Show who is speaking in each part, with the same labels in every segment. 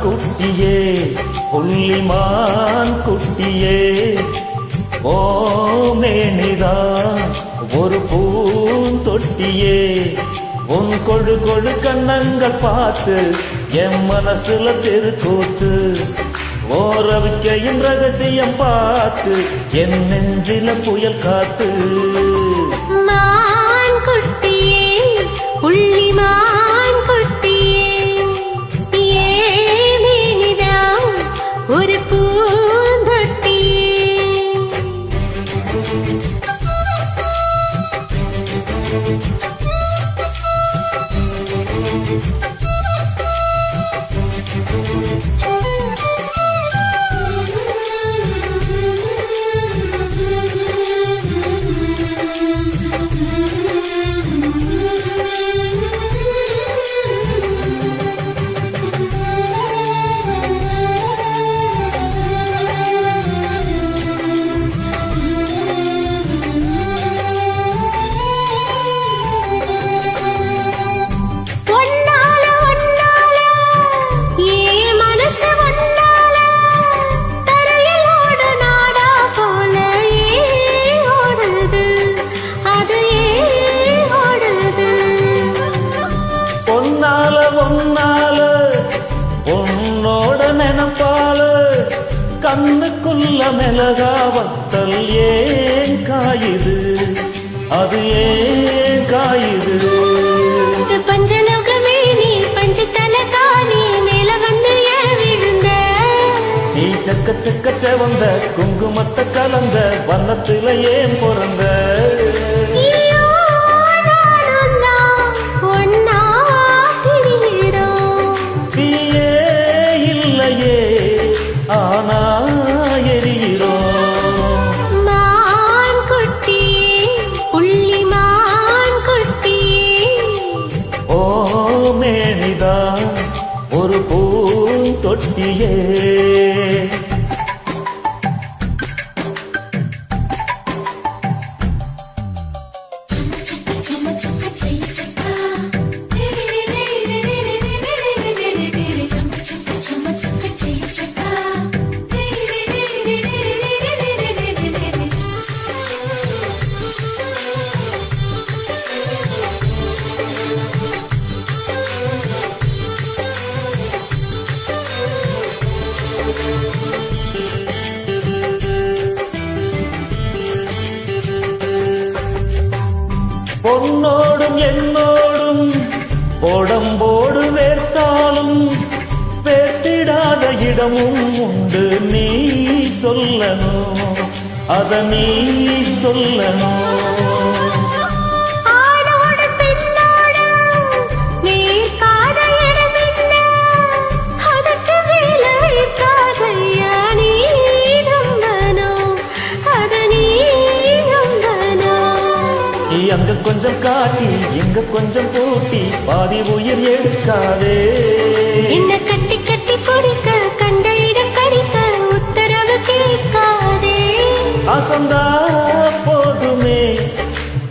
Speaker 1: குட்டியே புள்ளிமான் குட்டியே ஓமேனிதான் ஒரு பூந்தொட்டியே உன் கொழு கொழு கண்ணங்கள் பார்த்து என் மனசுல தெருக்கூத்து ஓரவிக்கையும் ரகசியம் பார்த்து என் நெஞ்சில புயல் காத்து
Speaker 2: மான் குட்டியே புள்ளிமான் குட்டியே ஏமேனிதான் ஒரு பூந்தொட்டியே
Speaker 1: உன்னோட நினைப்பால கண்ணுக்குள்ள மிளகா வத்தல் ஏன் காயுது அது ஏன் காயுது
Speaker 2: பஞ்சலோகமே நீ பஞ்சத்தல காணி மேல வந்து விழுந்த
Speaker 1: நீ சக்க சக்க செவந்த குங்குமத்தை கலந்த வண்ணத்துல ஏன் பிறந்த ஆனா எரிகிறோம்
Speaker 2: மான் குட்டியே புள்ளிமான் குட்டியே
Speaker 1: ஓமேனிதான் ஒரு பூந்தொட்டியே பொன்னோடும் என்னோடும் உடம்போடு வேர்த்தாலும் வேர்த்திடாத இடமும் உண்டு நீ சொல்லணும் அத நீ சொல்லணும் அங்க கொஞ்சம் காட்டி இங்க கொஞ்சம் பூட்டி பாதி உயிர் எடுக்காதே
Speaker 2: என்ன கட்டி கட்டி கொடுக்க கண்ட இடம் கடிக்க உத்தரவு கேட்காதே
Speaker 1: அசந்தா போதுமே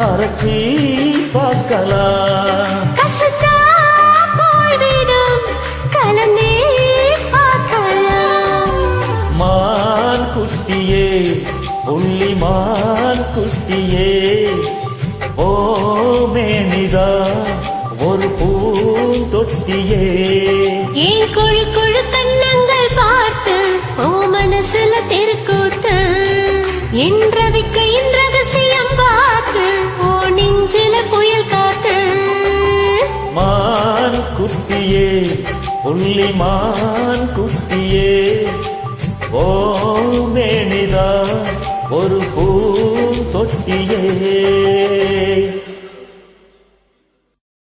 Speaker 1: அரைச்சி பார்க்கலாம்
Speaker 2: கசந்தா போய்விடும் கலந்தே பார்க்கலாம்
Speaker 1: மான் குட்டியே புள்ளிமான் குட்டியே ஓமேனிதான் ஒரு பூந்தொட்டியே
Speaker 2: ஏன் கொழு கொழு கண்ணங்கள் பார்த்து ஓ மனசுல தெருக்கூத்து என் ரவிக்கையின் ரகசியம் பார்த்து ஓ நெஞ்சில புயல் காத்து
Speaker 1: மான் குட்டியே புள்ளிமான் குட்டியே ஓமேனிதான் ஒரு பூந்தொட்டியே